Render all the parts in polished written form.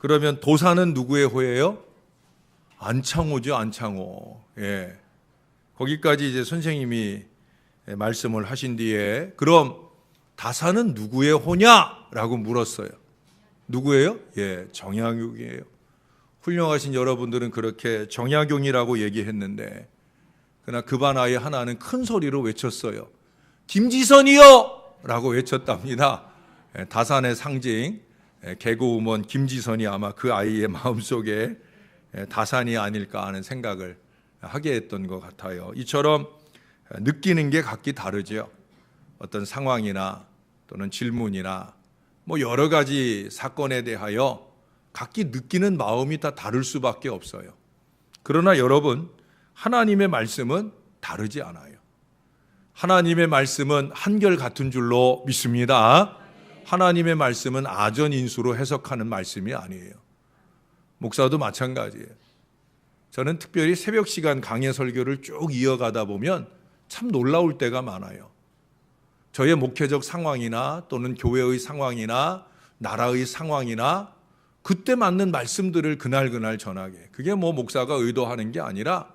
그러면 도사는 누구의 호예요? 안창호죠, 안창호. 예. 거기까지 이제 선생님이 말씀을 하신 뒤에 그럼 다사는 누구의 호냐라고 물었어요. 누구예요? 예, 정약용이에요. 훌륭하신 여러분들은 그렇게 정약용이라고 얘기했는데 그러나 그 반 아이 하나는 큰 소리로 외쳤어요. 김지선이요! 라고 외쳤답니다. 다산의 상징, 개그우먼 김지선이 아마 그 아이의 마음속에 다산이 아닐까 하는 생각을 하게 했던 것 같아요. 이처럼 느끼는 게 각기 다르죠. 어떤 상황이나 또는 질문이나 뭐 여러 가지 사건에 대하여 각기 느끼는 마음이 다 다를 수밖에 없어요. 그러나 여러분, 하나님의 말씀은 다르지 않아요. 하나님의 말씀은 한결같은 줄로 믿습니다. 하나님의 말씀은 아전인수로 해석하는 말씀이 아니에요. 목사도 마찬가지예요. 저는 특별히 새벽 시간 강해 설교를 쭉 이어가다 보면 참 놀라울 때가 많아요. 저의 목회적 상황이나 또는 교회의 상황이나 나라의 상황이나 그때 맞는 말씀들을 그날 전하게. 그게 뭐 목사가 의도하는 게 아니라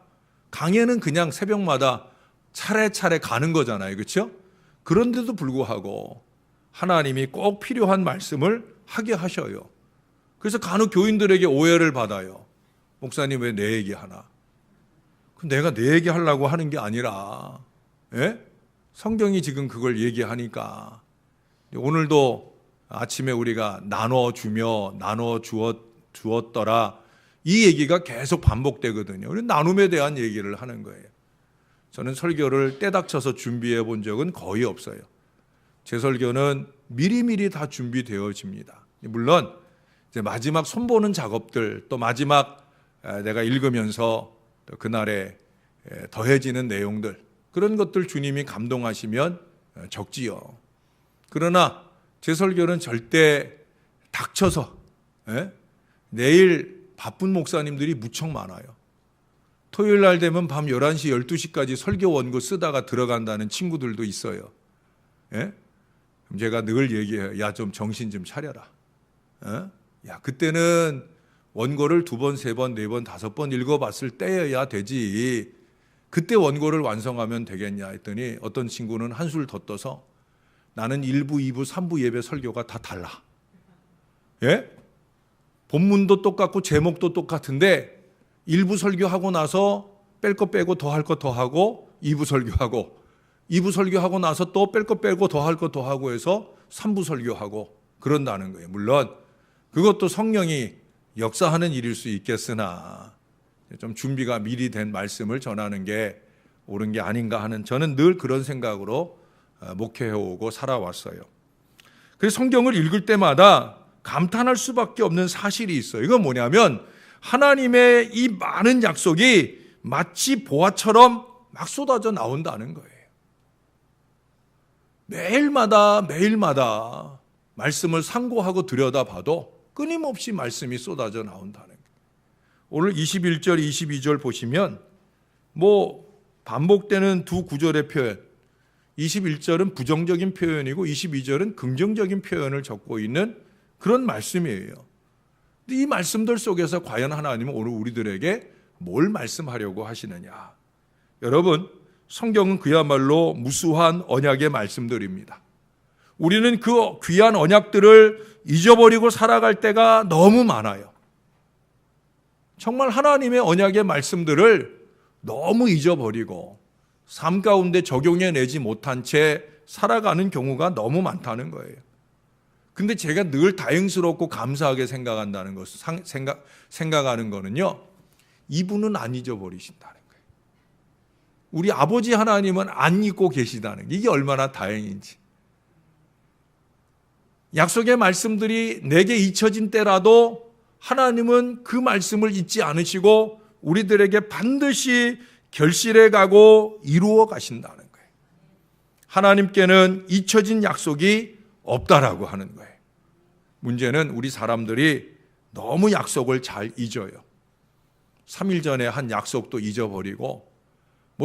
강해는 그냥 새벽마다 차례차례 가는 거잖아요. 그렇죠? 그런데도 불구하고 하나님이 꼭 필요한 말씀을 하게 하셔요. 그래서 간혹 교인들에게 오해를 받아요. 목사님 왜 내 얘기하나? 내가 내 얘기하려고 하는 게 아니라 성경이 지금 그걸 얘기하니까 오늘도 아침에 우리가 나눠주며 나눠주었더라 이 얘기가 계속 반복되거든요. 나눔에 대한 얘기를 하는 거예요. 저는 설교를 때닥쳐서 준비해 본 적은 거의 없어요. 제 설교는 미리미리 다 준비되어집니다. 물론 이제 마지막 손보는 작업들 또 마지막 내가 읽으면서 또 그날에 더해지는 내용들 그런 것들 주님이 감동하시면 적지요. 그러나 제 설교는 절대 닥쳐서 내일 바쁜 목사님들이 무척 많아요. 토요일 날 되면 밤 11시, 12시까지 설교 원고 쓰다가 들어간다는 친구들도 있어요. 제가 늘 얘기해요. 야, 좀 정신 좀 차려라. 야, 그때는 원고를 2번, 3번, 4번, 5번 읽어봤을 때여야 되지. 그때 원고를 완성하면 되겠냐 했더니 어떤 친구는 한술 더 떠서 나는 1부, 2부, 3부 예배 설교가 다 달라. 본문도 똑같고 제목도 똑같은데 1부 설교하고 나서 뺄 거 빼고 더 할 거 더 하고 2부 설교하고 2부 설교하고 나서 또 뺄 거 빼고 더 할 거 더 하고 해서 3부 설교하고 그런다는 거예요. 물론 그것도 성령이 역사하는 일일 수 있겠으나 좀 준비가 미리 된 말씀을 전하는 게 옳은 게 아닌가 하는 저는 늘 그런 생각으로 목회해오고 살아왔어요. 그래서 성경을 읽을 때마다 감탄할 수밖에 없는 사실이 있어요. 이건 뭐냐면 하나님의 이 많은 약속이 마치 보화처럼 막 쏟아져 나온다는 거예요. 매일마다 말씀을 상고하고 들여다봐도 끊임없이 말씀이 쏟아져 나온다는 거예요. 오늘 21절, 22절 보시면 반복되는 두 구절의 표현 21절은 부정적인 표현이고 22절은 긍정적인 표현을 적고 있는 그런 말씀이에요. 이 말씀들 속에서 과연 하나님은 오늘 우리들에게 뭘 말씀하려고 하시느냐. 여러분, 성경은 그야말로 무수한 언약의 말씀들입니다. 우리는 그 귀한 언약들을 잊어버리고 살아갈 때가 너무 많아요. 정말 하나님의 언약의 말씀들을 너무 잊어버리고 삶 가운데 적용해내지 못한 채 살아가는 경우가 너무 많다는 거예요. 근데 제가 늘 다행스럽고 감사하게 생각한다는 것을 생각하는 거는요. 이분은 안 잊어버리신다는 거예요. 우리 아버지 하나님은 안 잊고 계시다는 게 이게 얼마나 다행인지. 약속의 말씀들이 내게 잊혀진 때라도 하나님은 그 말씀을 잊지 않으시고 우리들에게 반드시 결실해 가고 이루어 가신다는 거예요. 하나님께는 잊혀진 약속이 없다라고 하는 거예요. 문제는 우리 사람들이 너무 약속을 잘 잊어요. 3일 전에 한 약속도 잊어버리고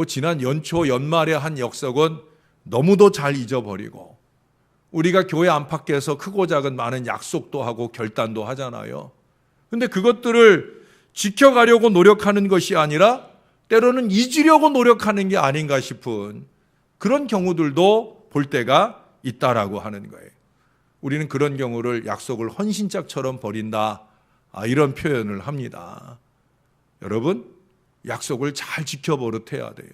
지난 연초 연말에 한 약속은 너무도 잘 잊어버리고 우리가 교회 안팎에서 크고 작은 많은 약속도 하고 결단도 하잖아요. 근데 그것들을 지켜가려고 노력하는 것이 아니라 때로는 잊으려고 노력하는 게 아닌가 싶은 그런 경우들도 볼 때가 있다라고 하는 거예요. 우리는 그런 경우를 약속을 헌신짝처럼 버린다, 이런 표현을 합니다. 여러분, 약속을 잘 지켜 버릇해야 돼요.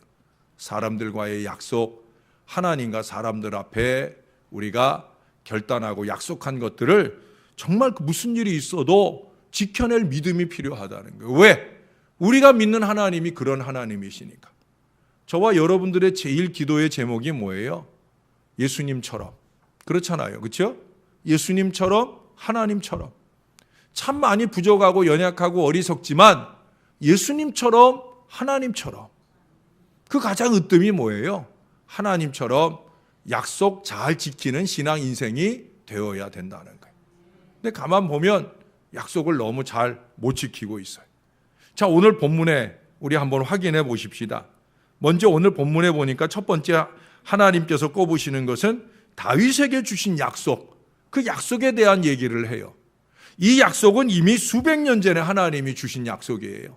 사람들과의 약속, 하나님과 사람들 앞에 우리가 결단하고 약속한 것들을 정말 무슨 일이 있어도 지켜낼 믿음이 필요하다는 거예요. 왜? 우리가 믿는 하나님이 그런 하나님이시니까. 저와 여러분들의 제일 기도의 제목이 뭐예요? 예수님처럼. 그렇잖아요. 그렇죠? 예수님처럼, 하나님처럼. 참 많이 부족하고 연약하고 어리석지만 예수님처럼, 하나님처럼. 그 가장 으뜸이 뭐예요? 하나님처럼 약속 잘 지키는 신앙 인생이 되어야 된다는 거예요. 근데 가만 보면 약속을 너무 잘 못 지키고 있어요. 자, 오늘 본문에 우리 한번 확인해 보십시다. 먼저 오늘 본문에 보니까 첫 번째 하나님께서 꼽으시는 것은 다윗에게 주신 약속, 그 약속에 대한 얘기를 해요. 이 약속은 이미 수백 년 전에 하나님이 주신 약속이에요.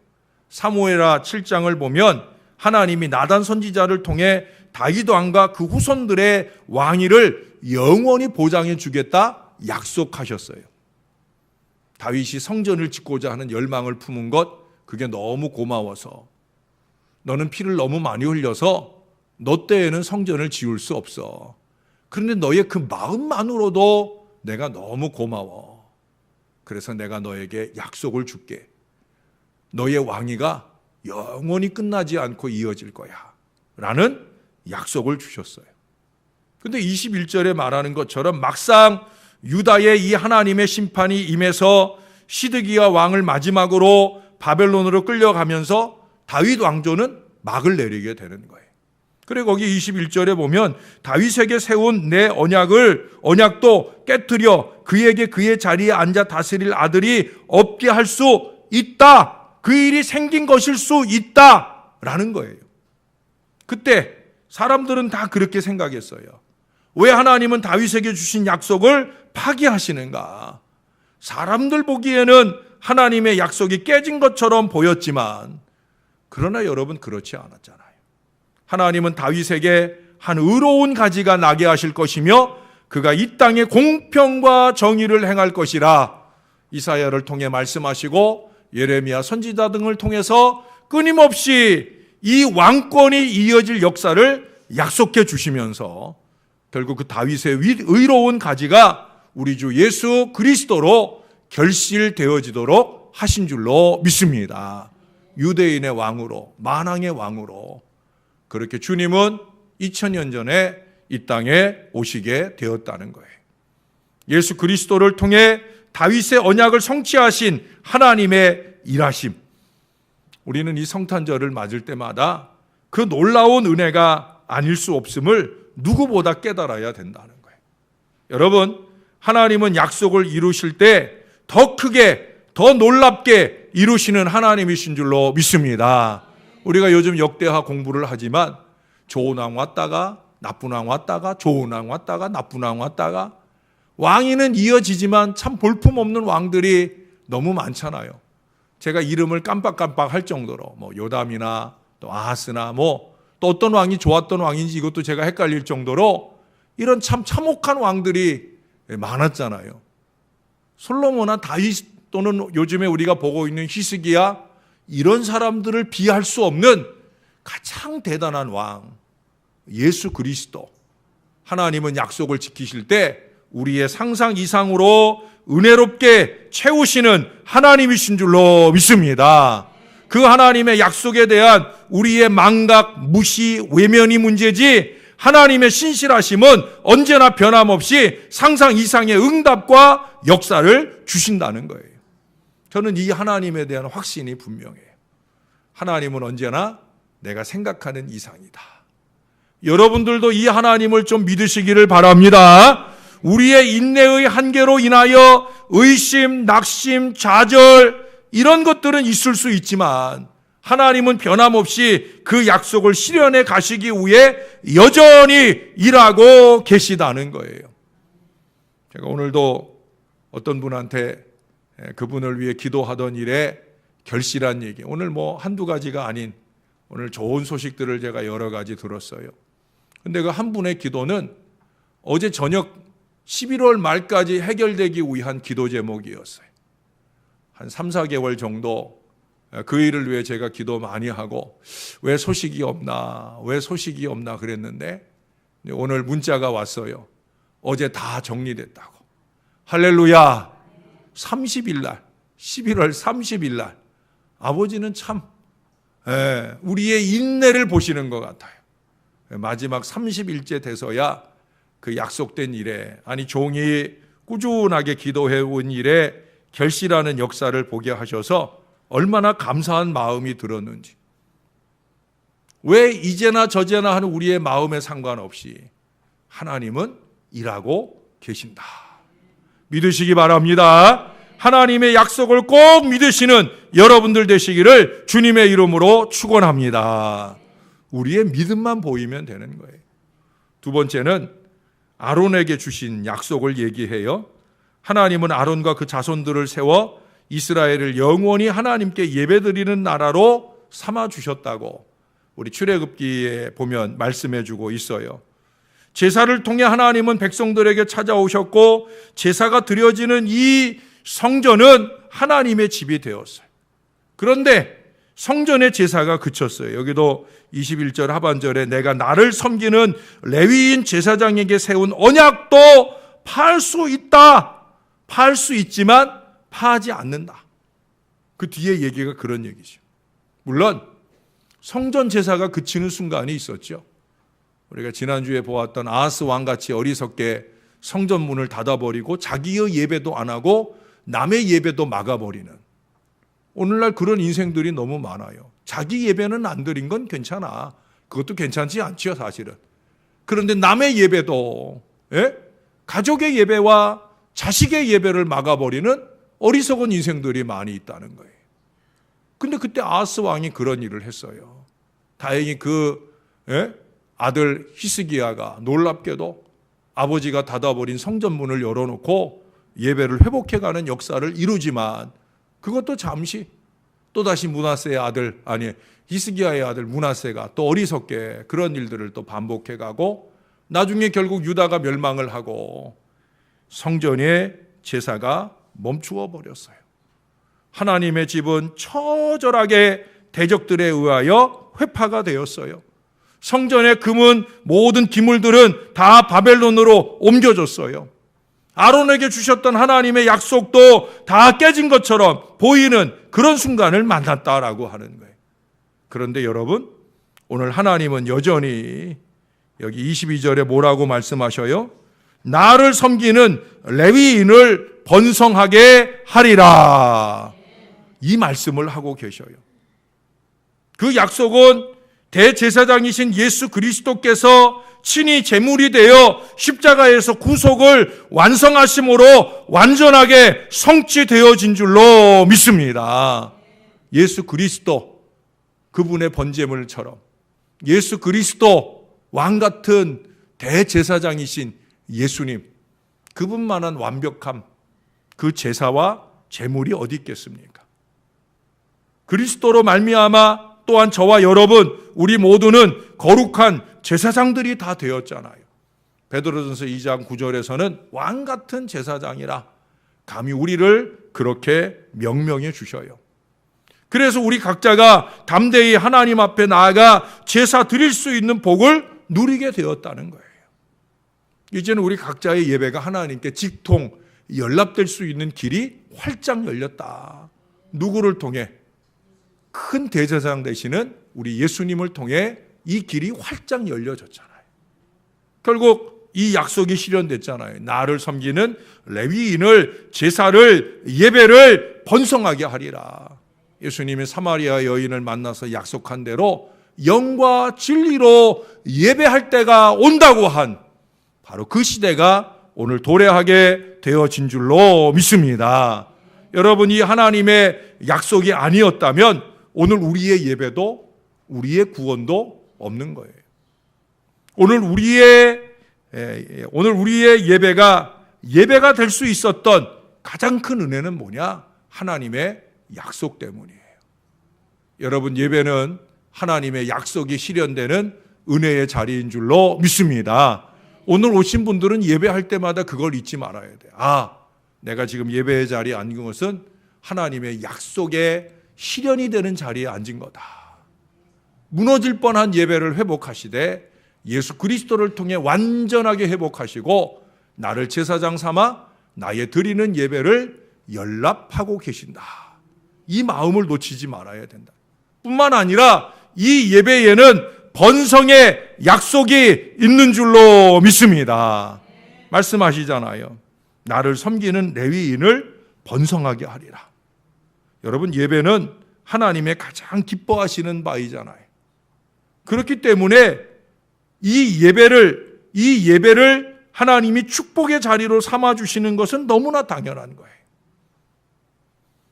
사무엘하 7장을 보면 하나님이 나단 선지자를 통해 다윗 왕과 그 후손들의 왕위를 영원히 보장해 주겠다 약속하셨어요. 다윗이 성전을 짓고자 하는 열망을 품은 것, 그게 너무 고마워서 너는 피를 너무 많이 흘려서 너 때에는 성전을 지을 수 없어. 그런데 너의 그 마음만으로도 내가 너무 고마워. 그래서 내가 너에게 약속을 줄게. 너의 왕위가 영원히 끝나지 않고 이어질 거야. 라는 약속을 주셨어요. 그런데 21절에 말하는 것처럼 막상 유다의 이 하나님의 심판이 임해서 시드기야 왕을 마지막으로 바벨론으로 끌려가면서 다윗 왕조는 막을 내리게 되는 거예요. 그리고 거기 21절에 보면 다윗에게 세운 내 언약도 깨트려 그에게 그의 자리에 앉아 다스릴 아들이 없게 할 수 있다. 그 일이 생긴 것일 수 있다라는 거예요. 그때 사람들은 다 그렇게 생각했어요. 왜 하나님은 다윗에게 주신 약속을 파기하시는가? 사람들 보기에는 하나님의 약속이 깨진 것처럼 보였지만 그러나 여러분 그렇지 않았잖아요. 하나님은 다윗에게 한 의로운 가지가 나게 하실 것이며 그가 이 땅에 공평과 정의를 행할 것이라 이사야를 통해 말씀하시고 예레미야 선지자 등을 통해서 끊임없이 이 왕권이 이어질 역사를 약속해 주시면서 결국 그 다윗의 의로운 가지가 우리 주 예수 그리스도로 결실되어지도록 하신 줄로 믿습니다. 유대인의 왕으로, 만왕의 왕으로 그렇게 주님은 2000년 전에 이 땅에 오시게 되었다는 거예요. 예수 그리스도를 통해 다윗의 언약을 성취하신 하나님의 일하심. 우리는 이 성탄절을 맞을 때마다 그 놀라운 은혜가 아닐 수 없음을 누구보다 깨달아야 된다는 거예요. 여러분, 하나님은 약속을 이루실 때 더 크게, 더 놀랍게 이루시는 하나님이신 줄로 믿습니다. 우리가 요즘 역대하 공부를 하지만 좋은 왕 왔다가 나쁜 왕 왔다가 좋은 왕 왔다가 나쁜 왕 왔다가 왕위는 이어지지만 참 볼품없는 왕들이 너무 많잖아요. 제가 이름을 깜빡깜빡 할 정도로 요담이나 또 아하스나 또 어떤 왕이 좋았던 왕인지 이것도 제가 헷갈릴 정도로 이런 참 참혹한 왕들이 많았잖아요. 솔로몬이나 다윗 또는 요즘에 우리가 보고 있는 히스기야 이런 사람들을 비할 수 없는 가장 대단한 왕 예수 그리스도. 하나님은 약속을 지키실 때 우리의 상상 이상으로 은혜롭게 채우시는 하나님이신 줄로 믿습니다. 그 하나님의 약속에 대한 우리의 망각, 무시, 외면이 문제지 하나님의 신실하심은 언제나 변함없이 상상 이상의 응답과 역사를 주신다는 거예요. 저는 이 하나님에 대한 확신이 분명해요. 하나님은 언제나 내가 생각하는 이상이다. 여러분들도 이 하나님을 좀 믿으시기를 바랍니다. 우리의 인내의 한계로 인하여 의심, 낙심, 좌절 이런 것들은 있을 수 있지만 하나님은 변함없이 그 약속을 실현해 가시기 위해 여전히 일하고 계시다는 거예요. 제가 오늘도 어떤 분한테 그분을 위해 기도하던 일에 결실한 얘기. 오늘 뭐 한두 가지가 아닌 오늘 좋은 소식들을 제가 여러 가지 들었어요. 근데 그 한 분의 기도는 어제 저녁 11월 말까지 해결되기 위한 기도 제목이었어요. 한 3, 4개월 정도 그 일을 위해 제가 기도 많이 하고 왜 소식이 없나 그랬는데 오늘 문자가 왔어요. 어제 다 정리됐다고. 할렐루야. 30일 날 11월 30일 날 아버지는 참 우리의 인내를 보시는 것 같아요. 마지막 30일째 돼서야 그 약속된 일에 종이 꾸준하게 기도해온 일에 결실하는 역사를 보게 하셔서 얼마나 감사한 마음이 들었는지. 왜 이제나 저제나 하는 우리의 마음에 상관없이 하나님은 일하고 계신다. 믿으시기 바랍니다. 하나님의 약속을 꼭 믿으시는 여러분들 되시기를 주님의 이름으로 축원합니다. 우리의 믿음만 보이면 되는 거예요. 두 번째는 아론에게 주신 약속을 얘기해요. 하나님은 아론과 그 자손들을 세워 이스라엘을 영원히 하나님께 예배드리는 나라로 삼아주셨다고 우리 출애굽기에 보면 말씀해 주고 있어요. 제사를 통해 하나님은 백성들에게 찾아오셨고 제사가 드려지는 이 성전은 하나님의 집이 되었어요. 그런데 성전의 제사가 그쳤어요. 여기도 21절 하반절에 내가 나를 섬기는 레위인 제사장에게 세운 언약도 파할 수 있다. 파할 수 있지만 파하지 않는다. 그 뒤에 얘기가 그런 얘기죠. 물론 성전 제사가 그치는 순간이 있었죠. 우리가 지난주에 보았던 아하스 왕같이 어리석게 성전 문을 닫아버리고 자기의 예배도 안 하고 남의 예배도 막아버리는, 오늘날 그런 인생들이 너무 많아요. 자기 예배는 안 드린 건 괜찮아. 그것도 괜찮지 않지요, 사실은. 그런데 남의 예배도, 가족의 예배와 자식의 예배를 막아버리는 어리석은 인생들이 많이 있다는 거예요. 근데 그때 아하스 왕이 그런 일을 했어요. 다행히 그 아들 히스기야가 놀랍게도 아버지가 닫아버린 성전문을 열어놓고 예배를 회복해가는 역사를 이루지만 그것도 잠시 또다시 므낫세의 아들, 히스기야의 아들 므낫세가 또 어리석게 그런 일들을 또 반복해가고 나중에 결국 유다가 멸망을 하고 성전의 제사가 멈추어 버렸어요. 하나님의 집은 처절하게 대적들에 의하여 회파가 되었어요. 성전의 금은 모든 기물들은 다 바벨론으로 옮겨졌어요. 아론에게 주셨던 하나님의 약속도 다 깨진 것처럼 보이는 그런 순간을 만났다라고 하는 거예요. 그런데 여러분, 오늘 하나님은 여전히 여기 22절에 뭐라고 말씀하셔요? 나를 섬기는 레위인을 번성하게 하리라. 이 말씀을 하고 계셔요. 그 약속은 대제사장이신 예수 그리스도께서 친히 제물이 되어 십자가에서 구속을 완성하심으로 완전하게 성취되어진 줄로 믿습니다. 예수 그리스도, 그분의 번제물처럼 예수 그리스도 왕같은 대제사장이신 예수님, 그분만한 완벽함, 그 제사와 제물이 어디 있겠습니까? 그리스도로 말미암아 또한 저와 여러분, 우리 모두는 거룩한 제사장들이 다 되었잖아요. 베드로전서 2장 9절에서는 왕같은 제사장이라 감히 우리를 그렇게 명명해 주셔요. 그래서 우리 각자가 담대히 하나님 앞에 나아가 제사 드릴 수 있는 복을 누리게 되었다는 거예요. 이제는 우리 각자의 예배가 하나님께 직통, 연락될 수 있는 길이 활짝 열렸다. 누구를 통해? 큰 대제사장 되시는 우리 예수님을 통해 이 길이 활짝 열려졌잖아요. 결국 이 약속이 실현됐잖아요. 나를 섬기는 레위인을, 제사를, 예배를 번성하게 하리라. 예수님이 사마리아 여인을 만나서 약속한 대로 영과 진리로 예배할 때가 온다고 한 바로 그 시대가 오늘 도래하게 되어진 줄로 믿습니다. 여러분, 이 하나님의 약속이 아니었다면 오늘 우리의 예배도, 우리의 구원도 없는 거예요. 오늘 우리의 예배가 될 수 있었던 가장 큰 은혜는 뭐냐? 하나님의 약속 때문이에요. 여러분, 예배는 하나님의 약속이 실현되는 은혜의 자리인 줄로 믿습니다. 오늘 오신 분들은 예배할 때마다 그걸 잊지 말아야 돼요. 내가 지금 예배의 자리에 앉은 것은 하나님의 약속의 실현이 되는 자리에 앉은 거다. 무너질 뻔한 예배를 회복하시되 예수 그리스도를 통해 완전하게 회복하시고 나를 제사장 삼아 나의 드리는 예배를 연락하고 계신다. 이 마음을 놓치지 말아야 된다. 뿐만 아니라 이 예배에는 번성의 약속이 있는 줄로 믿습니다. 말씀하시잖아요. 나를 섬기는 레위인을 번성하게 하리라. 여러분, 예배는 하나님의 가장 기뻐하시는 바이잖아요. 그렇기 때문에 이 예배를 하나님이 축복의 자리로 삼아주시는 것은 너무나 당연한 거예요.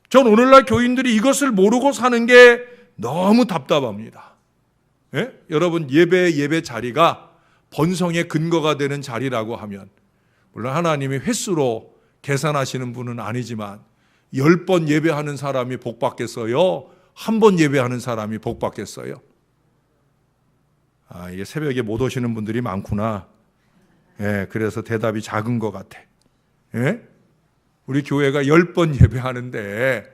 전 오늘날 교인들이 이것을 모르고 사는 게 너무 답답합니다. 예? 여러분, 예배 자리가 번성의 근거가 되는 자리라고 하면, 물론 하나님이 횟수로 계산하시는 분은 아니지만 10번 예배하는 사람이 복 받겠어요? 한 번 예배하는 사람이 복 받겠어요? 이게 새벽에 못 오시는 분들이 많구나. 예, 그래서 대답이 작은 것 같아. 예? 우리 교회가 10번 예배하는데,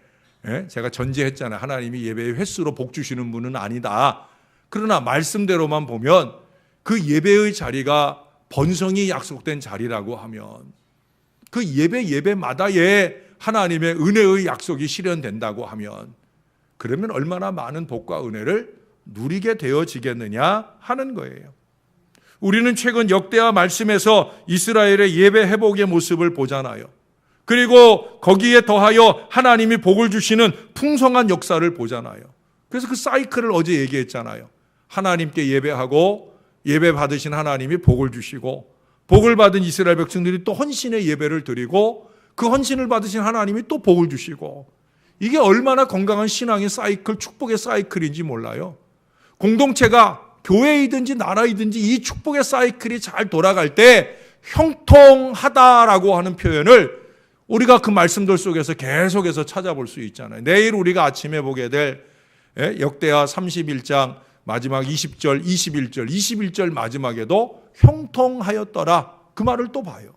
예? 제가 전제했잖아요. 하나님이 예배의 횟수로 복 주시는 분은 아니다. 그러나 말씀대로만 보면 그 예배의 자리가 번성이 약속된 자리라고 하면 그 예배마다의 하나님의 은혜의 약속이 실현된다고 하면, 그러면 얼마나 많은 복과 은혜를 누리게 되어지겠느냐 하는 거예요. 우리는 최근 역대하 말씀에서 이스라엘의 예배 회복의 모습을 보잖아요. 그리고 거기에 더하여 하나님이 복을 주시는 풍성한 역사를 보잖아요. 그래서 그 사이클을 어제 얘기했잖아요. 하나님께 예배하고 예배 받으신 하나님이 복을 주시고, 복을 받은 이스라엘 백성들이 또 헌신의 예배를 드리고, 그 헌신을 받으신 하나님이 또 복을 주시고, 이게 얼마나 건강한 신앙의 사이클, 축복의 사이클인지 몰라요. 공동체가 교회이든지 나라이든지 이 축복의 사이클이 잘 돌아갈 때 형통하다라고 하는 표현을 우리가 그 말씀들 속에서 계속해서 찾아볼 수 있잖아요. 내일 우리가 아침에 보게 될 역대하 31장 마지막 20절, 21절 마지막에도 형통하였더라, 그 말을 또 봐요.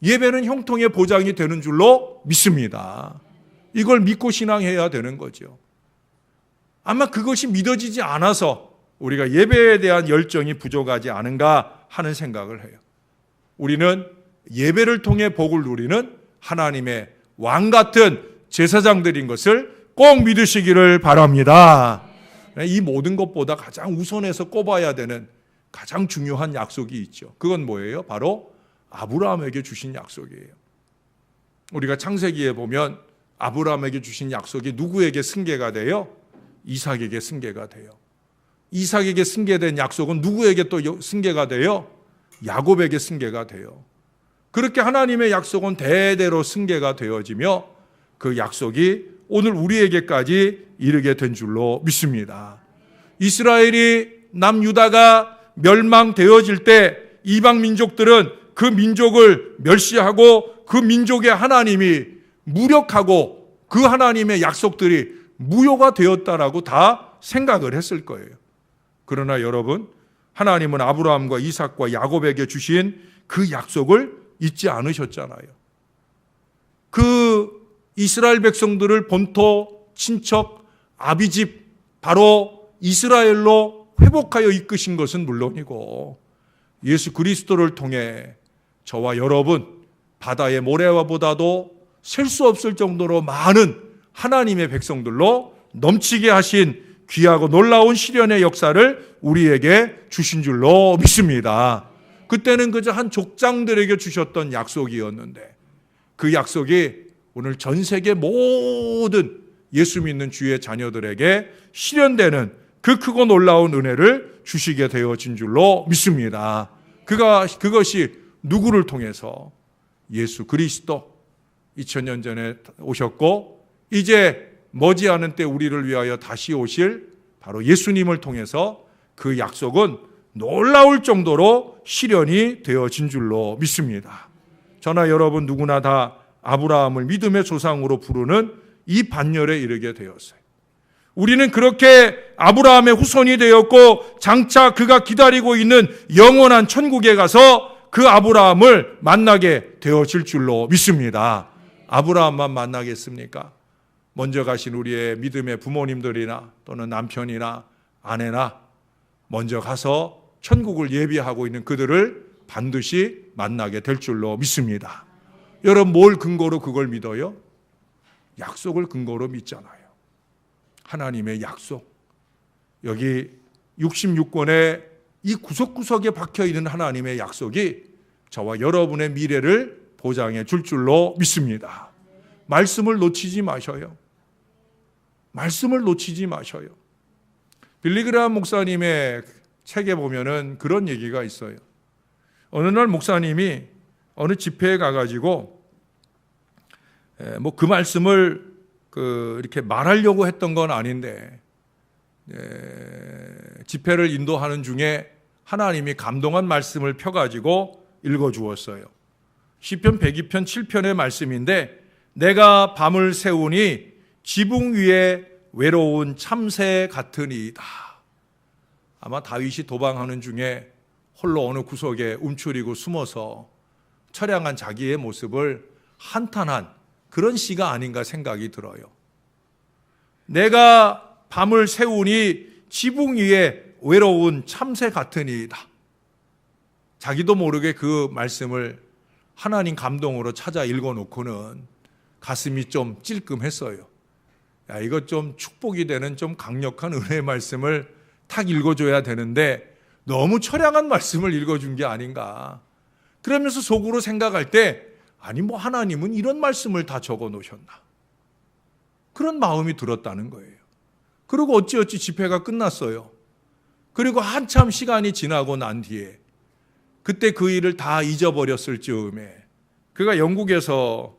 예배는 형통의 보장이 되는 줄로 믿습니다. 이걸 믿고 신앙해야 되는 거죠. 아마 그것이 믿어지지 않아서 우리가 예배에 대한 열정이 부족하지 않은가 하는 생각을 해요. 우리는 예배를 통해 복을 누리는 하나님의 왕 같은 제사장들인 것을 꼭 믿으시기를 바랍니다. 이 모든 것보다 가장 우선해서 꼽아야 되는 가장 중요한 약속이 있죠. 그건 뭐예요? 바로 아브라함에게 주신 약속이에요. 우리가 창세기에 보면 아브라함에게 주신 약속이 누구에게 승계가 돼요? 이삭에게 승계가 돼요. 이삭에게 승계된 약속은 누구에게 또 승계가 돼요? 야곱에게 승계가 돼요. 그렇게 하나님의 약속은 대대로 승계가 되어지며 그 약속이 오늘 우리에게까지 이르게 된 줄로 믿습니다. 이스라엘이 남유다가 멸망되어질 때 이방 민족들은 그 민족을 멸시하고 그 민족의 하나님이 무력하고 그 하나님의 약속들이 무효가 되었다라고 다 생각을 했을 거예요. 그러나 여러분, 하나님은 아브라함과 이삭과 야곱에게 주신 그 약속을 잊지 않으셨잖아요. 그 이스라엘 백성들을 본토, 친척, 아비집, 바로 이스라엘로 회복하여 이끄신 것은 물론이고, 예수 그리스도를 통해 저와 여러분, 바다의 모래와보다도 셀 수 없을 정도로 많은 하나님의 백성들로 넘치게 하신 귀하고 놀라운 시련의 역사를 우리에게 주신 줄로 믿습니다. 그때는 그저 한 족장들에게 주셨던 약속이었는데, 그 약속이 오늘 전 세계 모든 예수 믿는 주의 자녀들에게 실현되는 그 크고 놀라운 은혜를 주시게 되어진 줄로 믿습니다. 그것이 누구를 통해서? 예수 그리스도 2000년 전에 오셨고 이제 머지않은 때 우리를 위하여 다시 오실 바로 예수님을 통해서 그 약속은 놀라울 정도로 실현이 되어진 줄로 믿습니다. 저나 여러분 누구나 다 아브라함을 믿음의 조상으로 부르는 이 반열에 이르게 되었어요. 우리는 그렇게 아브라함의 후손이 되었고 장차 그가 기다리고 있는 영원한 천국에 가서 그 아브라함을 만나게 되어질 줄로 믿습니다. 아브라함만 만나겠습니까? 먼저 가신 우리의 믿음의 부모님들이나 또는 남편이나 아내나 먼저 가서 천국을 예비하고 있는 그들을 반드시 만나게 될 줄로 믿습니다. 여러분, 뭘 근거로 그걸 믿어요? 약속을 근거로 믿잖아요. 하나님의 약속. 여기 66권의 이 구석구석에 박혀있는 하나님의 약속이 저와 여러분의 미래를 보장해 줄 줄로 믿습니다. 말씀을 놓치지 마셔요. 말씀을 놓치지 마셔요. 빌리그레함 목사님의 책에 보면은 그런 얘기가 있어요. 어느 날 목사님이 어느 집회에 가가지고 그 말씀을 이렇게 말하려고 했던 건 아닌데 집회를 인도하는 중에 하나님이 감동한 말씀을 펴가지고 읽어주었어요. 시편 102편 7편의 말씀인데 내가 밤을 새우니 지붕 위에 외로운 참새 같으니이다. 아마 다윗이 도방하는 중에 홀로 어느 구석에 움츠리고 숨어서 처량한 자기의 모습을 한탄한 그런 시가 아닌가 생각이 들어요. 내가 밤을 새우니 지붕 위에 외로운 참새 같으니이다. 자기도 모르게 그 말씀을 하나님 감동으로 찾아 읽어놓고는 가슴이 좀 찔끔했어요. 야, 이거 좀 축복이 되는 좀 강력한 은혜의 말씀을 탁 읽어줘야 되는데 너무 처량한 말씀을 읽어준 게 아닌가. 그러면서 속으로 생각할 때 아니 하나님은 이런 말씀을 다 적어 놓으셨나. 그런 마음이 들었다는 거예요. 그리고 어찌어찌 집회가 끝났어요. 그리고 한참 시간이 지나고 난 뒤에 그때 그 일을 다 잊어버렸을 즈음에 그가 영국에서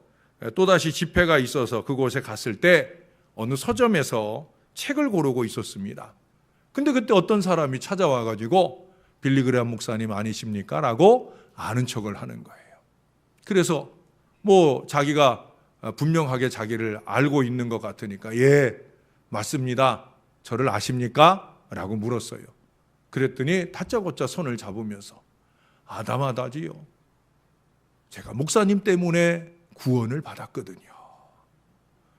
또다시 집회가 있어서 그곳에 갔을 때 어느 서점에서 책을 고르고 있었습니다. 근데 그때 어떤 사람이 찾아와가지고 빌리그레함 목사님 아니십니까? 라고 아는 척을 하는 거예요. 그래서 자기가 분명하게 자기를 알고 있는 것 같으니까 예, 맞습니다. 저를 아십니까? 라고 물었어요. 그랬더니 다짜고짜 손을 잡으면서 아담하다지요. 제가 목사님 때문에 구원을 받았거든요.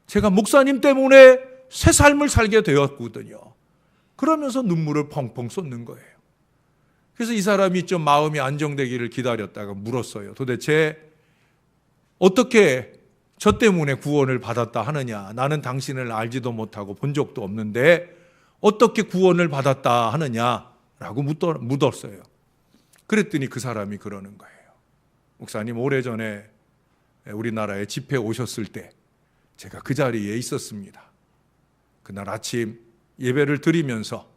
제가 목사님 때문에 새 삶을 살게 되었거든요. 그러면서 눈물을 펑펑 쏟는 거예요. 그래서 이 사람이 좀 마음이 안정되기를 기다렸다가 물었어요. 도대체 어떻게 저 때문에 구원을 받았다 하느냐. 나는 당신을 알지도 못하고 본 적도 없는데 어떻게 구원을 받았다 하느냐라고 묻었어요. 그랬더니 그 사람이 그러는 거예요. 목사님, 오래전에 우리나라에 집회 오셨을 때 제가 그 자리에 있었습니다. 그날 아침 예배를 드리면서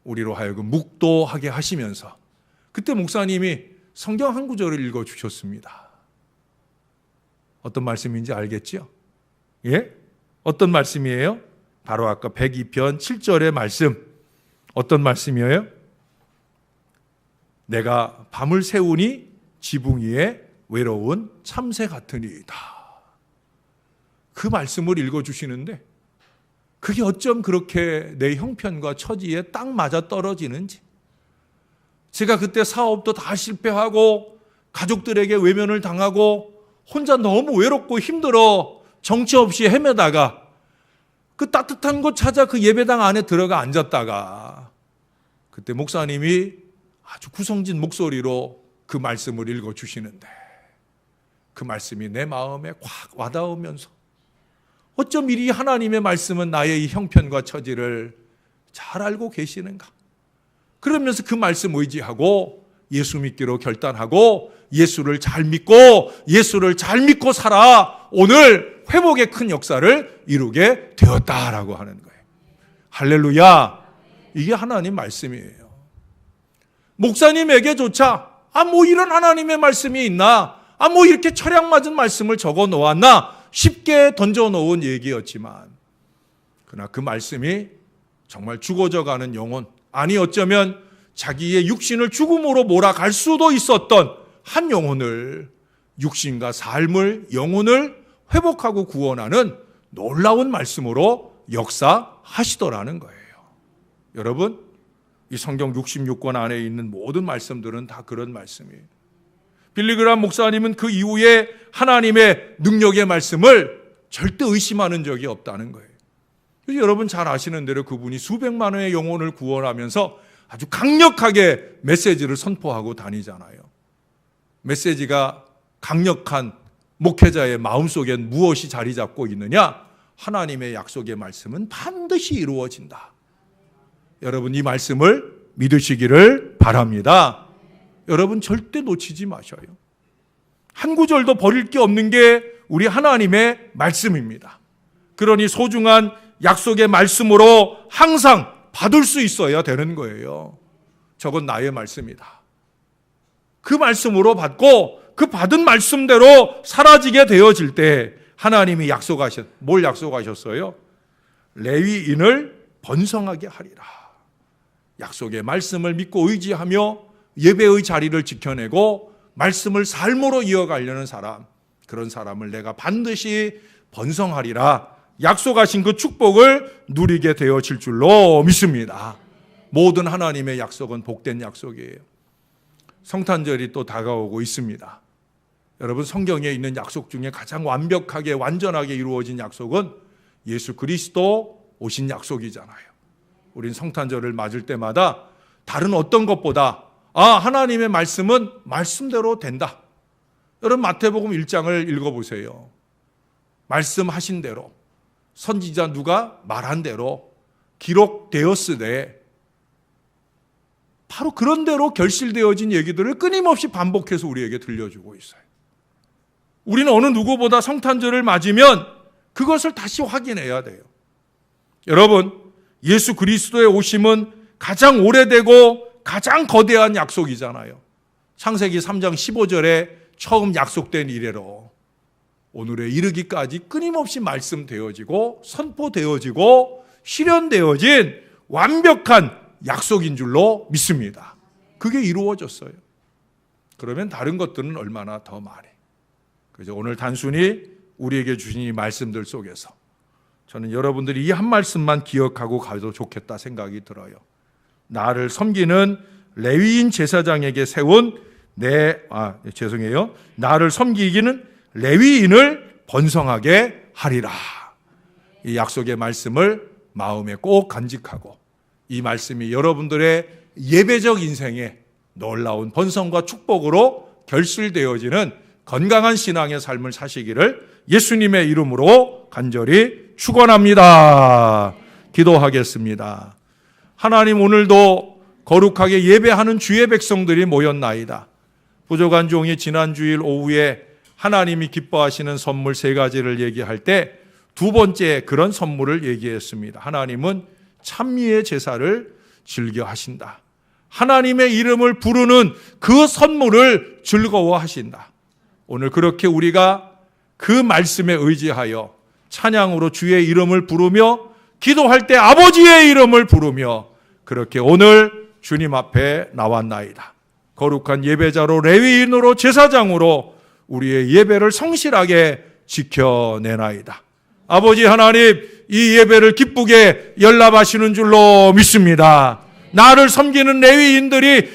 우리로 하여금 묵도하게 하시면서 그때 목사님이 성경 한 구절을 읽어주셨습니다. 어떤 말씀인지 알겠죠? 예? 어떤 말씀이에요? 바로 아까 102편 7절의 말씀. 어떤 말씀이에요? 내가 밤을 새우니 지붕 위에 외로운 참새 같으니이다. 그 말씀을 읽어주시는데 그게 어쩜 그렇게 내 형편과 처지에 딱 맞아 떨어지는지. 제가 그때 사업도 다 실패하고 가족들에게 외면을 당하고 혼자 너무 외롭고 힘들어 정처 없이 헤매다가 그 따뜻한 곳 찾아 그 예배당 안에 들어가 앉았다가 그때 목사님이 아주 구성진 목소리로 그 말씀을 읽어주시는데 그 말씀이 내 마음에 확 와닿으면서 어쩜 이리 하나님의 말씀은 나의 이 형편과 처지를 잘 알고 계시는가. 그러면서 그 말씀 의지하고 예수 믿기로 결단하고 예수를 잘 믿고 살아 오늘 회복의 큰 역사를 이루게 되었다라고 하는 거예요. 할렐루야. 이게 하나님 말씀이에요. 목사님에게조차 이런 하나님의 말씀이 있나, 이렇게 철양 맞은 말씀을 적어 놓았나 쉽게 던져 놓은 얘기였지만 그러나 그 말씀이 정말 죽어져가는 영혼, 아니 어쩌면 자기의 육신을 죽음으로 몰아갈 수도 있었던 한 영혼을, 육신과 삶을, 영혼을 회복하고 구원하는 놀라운 말씀으로 역사하시더라는 거예요. 여러분, 이 성경 66권 안에 있는 모든 말씀들은 다 그런 말씀이에요. 빌리그람 목사님은 그 이후에 하나님의 능력의 말씀을 절대 의심하는 적이 없다는 거예요. 여러분 잘 아시는 대로 그분이 수백만 원의 영혼을 구원하면서 아주 강력하게 메시지를 선포하고 다니잖아요. 메시지가 강력한 목회자의 마음속엔 무엇이 자리 잡고 있느냐? 하나님의 약속의 말씀은 반드시 이루어진다. 여러분 이 말씀을 믿으시기를 바랍니다. 여러분 절대 놓치지 마셔요. 한 구절도 버릴 게 없는 게 우리 하나님의 말씀입니다. 그러니 소중한 약속의 말씀으로 항상 받을 수 있어야 되는 거예요. 저건 나의 말씀이다. 그 말씀으로 받고 그 받은 말씀대로 사라지게 되어질 때 하나님이 뭘 약속하셨어요? 레위인을 번성하게 하리라. 약속의 말씀을 믿고 의지하며 예배의 자리를 지켜내고 말씀을 삶으로 이어가려는 사람, 그런 사람을 내가 반드시 번성하리라. 약속하신 그 축복을 누리게 되어질 줄로 믿습니다. 모든 하나님의 약속은 복된 약속이에요. 성탄절이 또 다가오고 있습니다. 여러분 성경에 있는 약속 중에 가장 완벽하게 완전하게 이루어진 약속은 예수 그리스도 오신 약속이잖아요. 우린 성탄절을 맞을 때마다 다른 어떤 것보다 하나님의 말씀은 말씀대로 된다. 여러분 마태복음 1장을 읽어보세요. 말씀하신 대로 선지자 누가 말한 대로 기록되었으되 바로 그런 대로 결실되어진 얘기들을 끊임없이 반복해서 우리에게 들려주고 있어요. 우리는 어느 누구보다 성탄절을 맞으면 그것을 다시 확인해야 돼요. 여러분 예수 그리스도의 오심은 가장 오래되고 가장 거대한 약속이잖아요. 창세기 3장 15절에 처음 약속된 이래로 오늘에 이르기까지 끊임없이 말씀되어지고 선포되어지고 실현되어진 완벽한 약속인 줄로 믿습니다. 그게 이루어졌어요. 그러면 다른 것들은 얼마나 더 많이. 그래서 오늘 단순히 우리에게 주신 이 말씀들 속에서 저는 여러분들이 이 한 말씀만 기억하고 가도 좋겠다 생각이 들어요. 나를 섬기는 레위인 제사장에게 세운 나를 섬기기는 레위인을 번성하게 하리라. 이 약속의 말씀을 마음에 꼭 간직하고 이 말씀이 여러분들의 예배적 인생에 놀라운 번성과 축복으로 결실되어지는 건강한 신앙의 삶을 사시기를 예수님의 이름으로 간절히 축원합니다. 기도하겠습니다. 하나님 오늘도 거룩하게 예배하는 주의 백성들이 모였나이다. 부족한 종이 지난 주일 오후에 하나님이 기뻐하시는 선물 3가지를 얘기할 때 두 번째 그런 선물을 얘기했습니다. 하나님은 찬미의 제사를 즐겨하신다. 하나님의 이름을 부르는 그 선물을 즐거워하신다. 오늘 그렇게 우리가 그 말씀에 의지하여 찬양으로 주의 이름을 부르며 기도할 때 아버지의 이름을 부르며 그렇게 오늘 주님 앞에 나왔나이다. 거룩한 예배자로 레위인으로 제사장으로 우리의 예배를 성실하게 지켜내나이다. 아버지 하나님, 이 예배를 기쁘게 연락하시는 줄로 믿습니다. 나를 섬기는 레위인들이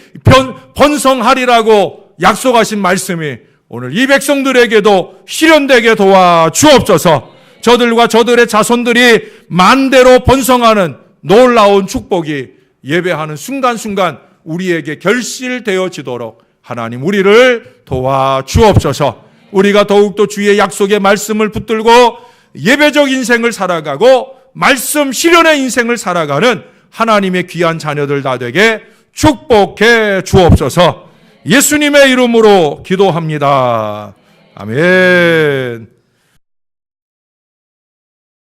번성하리라고 약속하신 말씀이 오늘 이 백성들에게도 실현되게 도와 주옵소서. 저들과 저들의 자손들이 만대로 번성하는 놀라운 축복이 예배하는 순간순간 우리에게 결실되어지도록 하나님 우리를 도와 주옵소서. 우리가 더욱더 주의 약속의 말씀을 붙들고 예배적 인생을 살아가고 말씀 실현의 인생을 살아가는 하나님의 귀한 자녀들 다 되게 축복해 주옵소서. 예수님의 이름으로 기도합니다. 아멘.